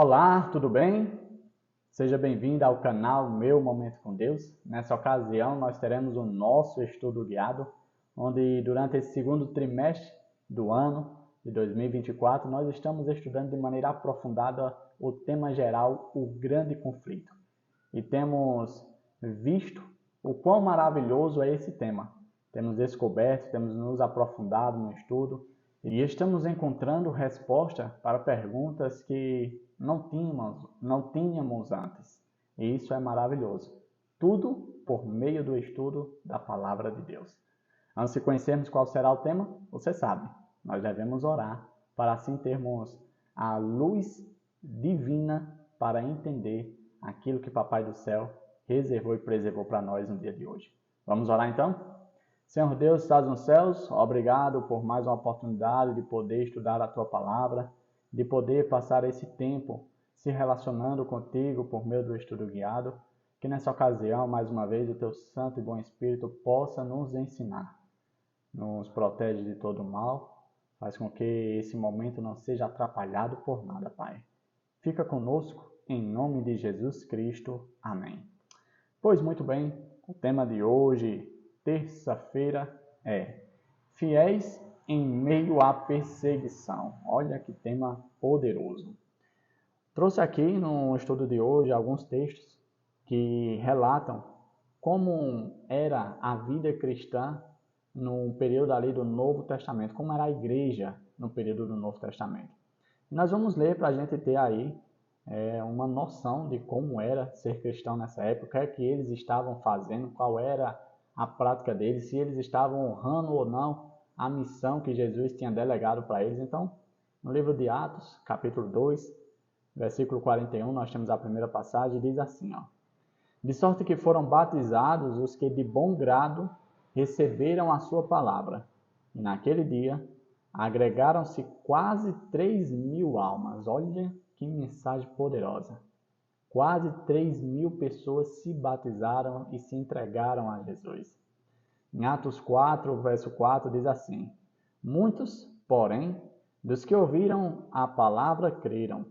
Olá, tudo bem? Seja bem-vindo ao canal Meu Momento com Deus. Nessa ocasião, nós teremos o nosso estudo guiado, onde durante esse segundo trimestre do ano de 2024, nós estamos estudando de maneira aprofundada o tema geral, o grande conflito. E temos visto o quão maravilhoso é esse tema. Temos descoberto, temos nos aprofundado no estudo e estamos encontrando resposta para perguntas que não tínhamos antes. E isso é maravilhoso. Tudo por meio do estudo da Palavra de Deus. Antes de conhecermos qual será o tema, você sabe, nós devemos orar para assim termos a luz divina para entender aquilo que Papai do Céu reservou e preservou para nós no dia de hoje. Vamos orar então? Senhor Deus, estás nos céus, obrigado por mais uma oportunidade de poder estudar a Tua Palavra, de poder passar esse tempo se relacionando contigo por meio do estudo guiado, que nessa ocasião, mais uma vez, o Teu Santo e Bom Espírito possa nos ensinar, nos protege de todo mal, faz com que esse momento não seja atrapalhado por nada, Pai. Fica conosco, em nome de Jesus Cristo. Amém. Pois muito bem, o tema de hoje, terça-feira, é Fiéis em meio à perseguição. Olha que tema poderoso. Trouxe aqui no estudo de hoje alguns textos que relatam como era a vida cristã no período ali do Novo Testamento, como era a igreja no período do Novo Testamento. E nós vamos ler para a gente ter aí uma noção de como era ser cristão nessa época, o que eles estavam fazendo, qual era a prática deles, se eles estavam honrando ou não a missão que Jesus tinha delegado para eles. Então, no livro de Atos, capítulo 2, versículo 41, nós temos a primeira passagem, diz assim, ó: de sorte que foram batizados os que de bom grado receberam a sua palavra. E naquele dia agregaram-se quase 3.000 almas. Olha que mensagem poderosa. Quase 3.000 pessoas se batizaram e se entregaram a Jesus. Em Atos 4, verso 4, diz assim: muitos, porém, dos que ouviram a palavra creram.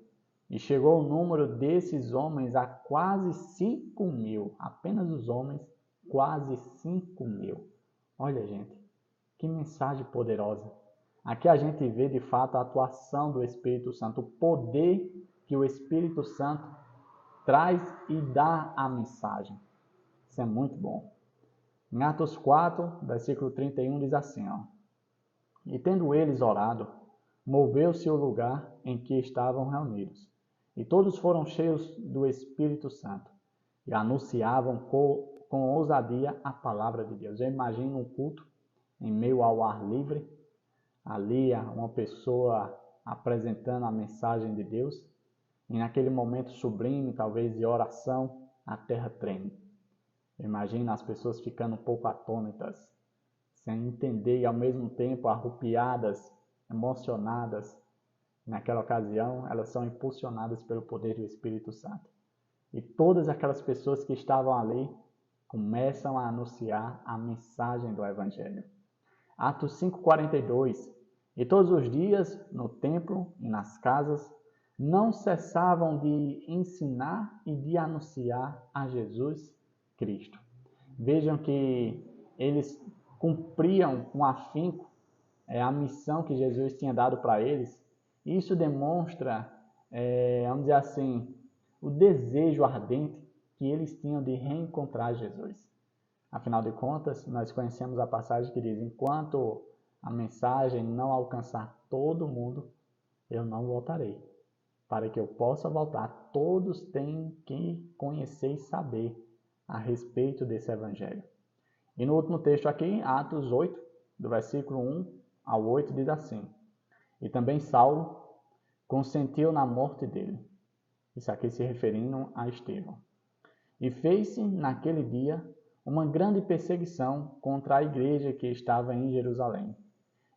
E chegou o número desses homens a quase 5.000. Apenas os homens, quase 5.000. Olha, gente, que mensagem poderosa. Aqui a gente vê de fato a atuação do Espírito Santo, o poder que o Espírito Santo traz e dá a mensagem. Isso é muito bom. Em Atos 4, versículo 31, diz assim, ó: e tendo eles orado, moveu-se o lugar em que estavam reunidos, e todos foram cheios do Espírito Santo, e anunciavam com ousadia a palavra de Deus. Eu imagino um culto em meio ao ar livre, ali uma pessoa apresentando a mensagem de Deus, e naquele momento sublime, talvez de oração, a terra treme. Imagina as pessoas ficando um pouco atônitas, sem entender e ao mesmo tempo arrupiadas, emocionadas. Naquela ocasião, elas são impulsionadas pelo poder do Espírito Santo. E todas aquelas pessoas que estavam ali começam a anunciar a mensagem do Evangelho. Atos 5:42. E todos os dias, no templo e nas casas, não cessavam de ensinar e de anunciar a Jesus Cristo. Vejam que eles cumpriam com afinco a missão que Jesus tinha dado para eles. Isso demonstra, vamos dizer assim, o desejo ardente que eles tinham de reencontrar Jesus. Afinal de contas, nós conhecemos a passagem que diz: enquanto a mensagem não alcançar todo mundo, eu não voltarei. Para que eu possa voltar, todos têm que conhecer e saber a respeito desse evangelho. E no último texto aqui, Atos 8, do versículo 1 ao 8, diz assim: e também Saulo consentiu na morte dele. Isso aqui se referindo a Estevão. E fez-se naquele dia uma grande perseguição contra a igreja que estava em Jerusalém.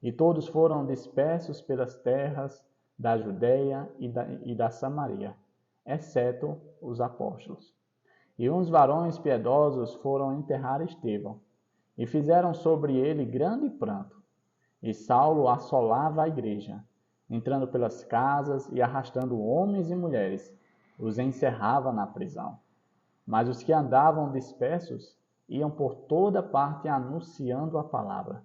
E todos foram dispersos pelas terras da Judéia e da Samaria, exceto os apóstolos. E uns varões piedosos foram enterrar Estevão, e fizeram sobre ele grande pranto. E Saulo assolava a igreja, entrando pelas casas e arrastando homens e mulheres, os encerrava na prisão. Mas os que andavam dispersos iam por toda parte anunciando a palavra.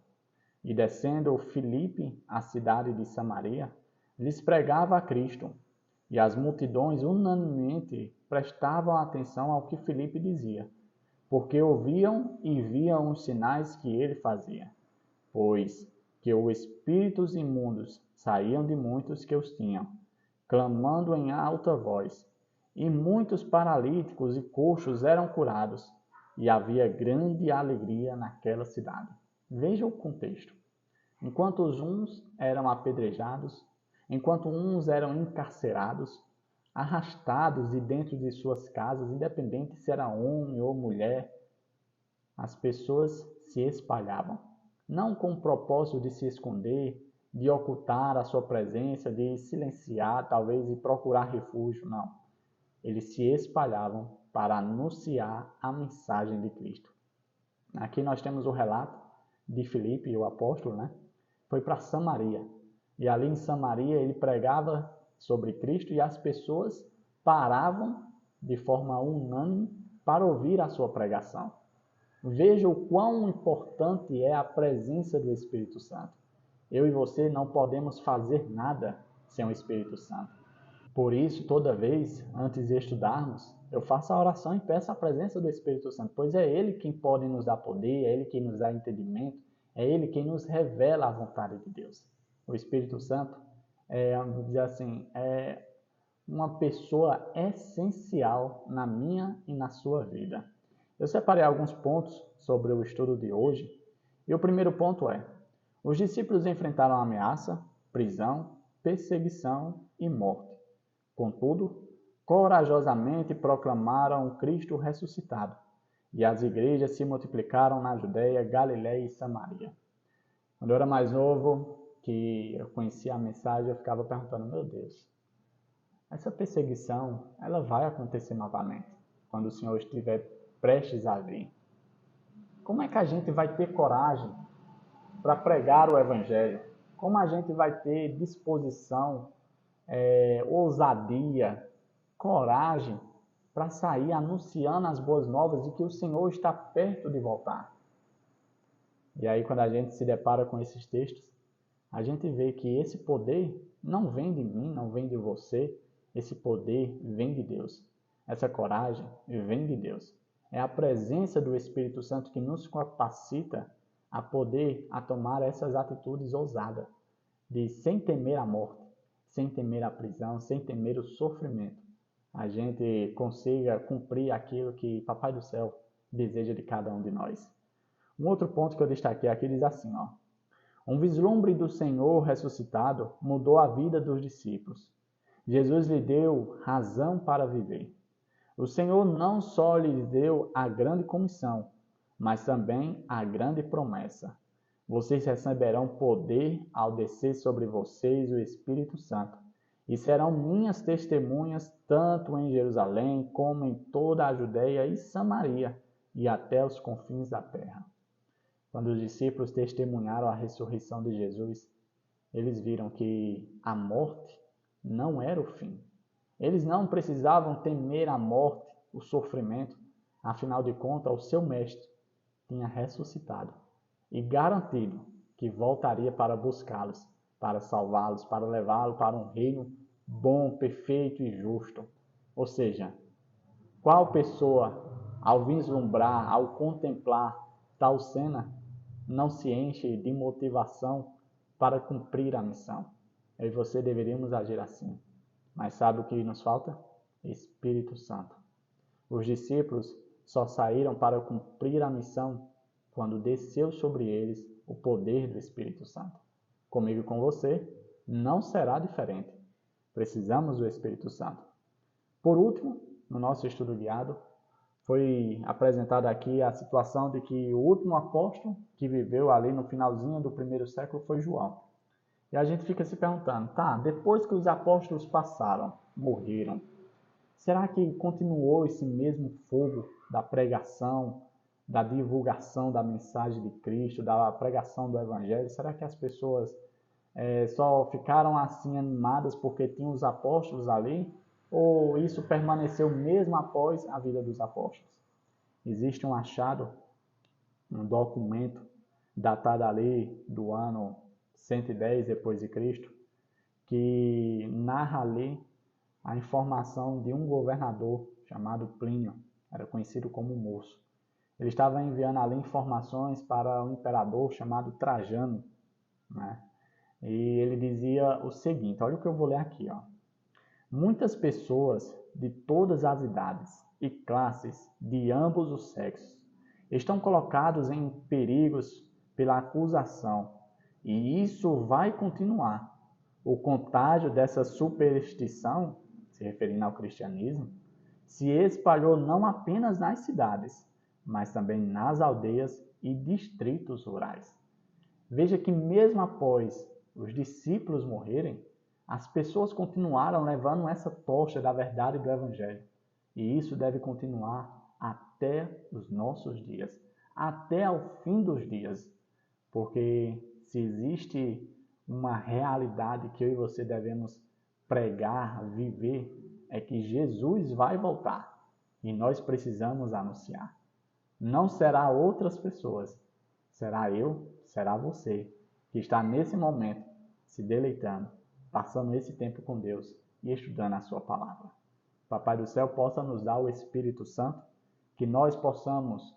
E descendo Filipe à cidade de Samaria, lhes pregava a Cristo. E as multidões unanimemente prestavam atenção ao que Filipe dizia, porque ouviam e viam os sinais que ele fazia. Pois que os espíritos imundos saíam de muitos que os tinham, clamando em alta voz. E muitos paralíticos e coxos eram curados, e havia grande alegria naquela cidade. Veja o contexto. Enquanto os uns eram apedrejados, enquanto uns eram encarcerados, arrastados de dentro de suas casas, independente se era homem ou mulher, as pessoas se espalhavam. Não com o propósito de se esconder, de ocultar a sua presença, de silenciar, talvez, e procurar refúgio, não. Eles se espalhavam para anunciar a mensagem de Cristo. Aqui nós temos o relato de Filipe, o apóstolo, né? Foi para Samaria. E ali em Samaria ele pregava sobre Cristo e as pessoas paravam de forma unânime para ouvir a sua pregação. Veja o quão importante é a presença do Espírito Santo. Eu e você não podemos fazer nada sem o Espírito Santo. Por isso, toda vez, antes de estudarmos, eu faço a oração e peço a presença do Espírito Santo, pois é Ele quem pode nos dar poder, é Ele quem nos dá entendimento, é Ele quem nos revela a vontade de Deus. O Espírito Santo vamos dizer assim, é uma pessoa essencial na minha e na sua vida. Eu separei alguns pontos sobre o estudo de hoje, e o primeiro ponto é: os discípulos enfrentaram ameaça, prisão, perseguição e morte. Contudo, corajosamente proclamaram Cristo ressuscitado, e as igrejas se multiplicaram na Judéia, Galiléia e Samaria. Quando eu era mais novo, que eu conhecia a mensagem, eu ficava perguntando: meu Deus, essa perseguição, ela vai acontecer novamente, quando o Senhor estiver prestes a vir. Como é que a gente vai ter coragem para pregar o Evangelho? Como a gente vai ter disposição, ousadia, coragem para sair anunciando as boas novas de que o Senhor está perto de voltar? E aí, quando a gente se depara com esses textos, a gente vê que esse poder não vem de mim, não vem de você, esse poder vem de Deus. Essa coragem vem de Deus. É a presença do Espírito Santo que nos capacita a poder a tomar essas atitudes ousadas, de sem temer a morte, sem temer a prisão, sem temer o sofrimento, a gente consiga cumprir aquilo que Papai do Céu deseja de cada um de nós. Um outro ponto que eu destaquei aqui diz assim, ó: um vislumbre do Senhor ressuscitado mudou a vida dos discípulos. Jesus lhe deu razão para viver. O Senhor não só lhes deu a grande comissão, mas também a grande promessa: vocês receberão poder ao descer sobre vocês o Espírito Santo, e serão minhas testemunhas tanto em Jerusalém como em toda a Judéia e Samaria e até os confins da terra. Quando os discípulos testemunharam a ressurreição de Jesus, eles viram que a morte não era o fim. Eles não precisavam temer a morte, o sofrimento. Afinal de contas, o seu mestre tinha ressuscitado e garantido que voltaria para buscá-los, para salvá-los, para levá-los para um reino bom, perfeito e justo. Ou seja, qual pessoa, ao vislumbrar, ao contemplar tal cena, não se enche de motivação para cumprir a missão? Eu e você deveríamos agir assim. Mas sabe o que nos falta? Espírito Santo. Os discípulos só saíram para cumprir a missão quando desceu sobre eles o poder do Espírito Santo. Comigo e com você não será diferente. Precisamos do Espírito Santo. Por último, no nosso estudo guiado, foi apresentada aqui a situação de que o último apóstolo que viveu ali no finalzinho do primeiro século foi João. E a gente fica se perguntando, tá, depois que os apóstolos passaram, morreram, será que continuou esse mesmo fogo da pregação, da divulgação da mensagem de Cristo, da pregação do Evangelho? Será que as pessoas só ficaram assim animadas porque tinham os apóstolos ali? Ou isso permaneceu mesmo após a vida dos apóstolos? Existe um achado, um documento datado ali do ano 110 depois de Cristo, que narra ali a informação de um governador chamado Plínio, era conhecido como Moço. Ele estava enviando ali informações para um imperador chamado Trajano, né? E ele dizia o seguinte, olha o que eu vou ler aqui, ó. Muitas pessoas de todas as idades e classes de ambos os sexos estão colocados em perigos pela acusação, e isso vai continuar. O contágio dessa superstição, se referindo ao cristianismo, se espalhou não apenas nas cidades, mas também nas aldeias e distritos rurais. Veja que mesmo após os discípulos morrerem, as pessoas continuaram levando essa tocha da verdade do Evangelho. E isso deve continuar até os nossos dias, até ao fim dos dias. Porque se existe uma realidade que eu e você devemos pregar, viver, é que Jesus vai voltar. E nós precisamos anunciar. Não será outras pessoas, será eu, será você, que está nesse momento se deleitando, passando esse tempo com Deus e estudando a sua palavra. Papai do céu possa nos dar o Espírito Santo, que nós possamos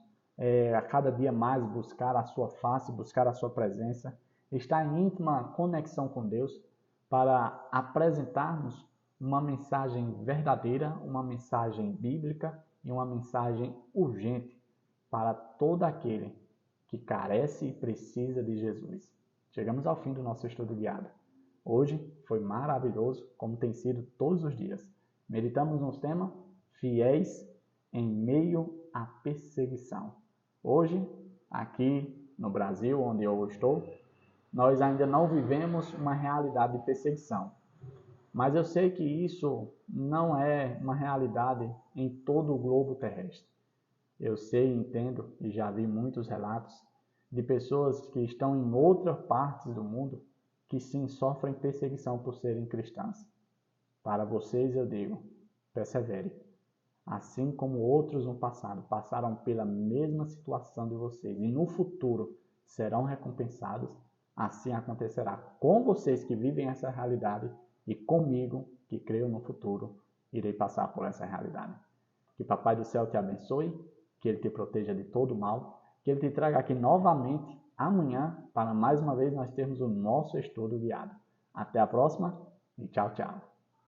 a cada dia mais buscar a sua face, buscar a sua presença, estar em íntima conexão com Deus para apresentarmos uma mensagem verdadeira, uma mensagem bíblica e uma mensagem urgente para todo aquele que carece e precisa de Jesus. Chegamos ao fim do nosso estudo guiado. Hoje foi maravilhoso, como tem sido todos os dias. Meditamos no tema Fiéis em meio à perseguição. Hoje, aqui no Brasil, onde eu estou, nós ainda não vivemos uma realidade de perseguição. Mas eu sei que isso não é uma realidade em todo o globo terrestre. Eu sei, entendo e já vi muitos relatos de pessoas que estão em outras partes do mundo que sim sofrem perseguição por serem cristãs. Para vocês eu digo, persevere. Assim como outros no passado passaram pela mesma situação de vocês e no futuro serão recompensados, assim acontecerá com vocês que vivem essa realidade e comigo, que creio no futuro, irei passar por essa realidade. Que Papai do Céu te abençoe, que Ele te proteja de todo mal, que Ele te traga aqui novamente amanhã para mais uma vez nós termos o nosso estudo guiado. Até a próxima e tchau, tchau.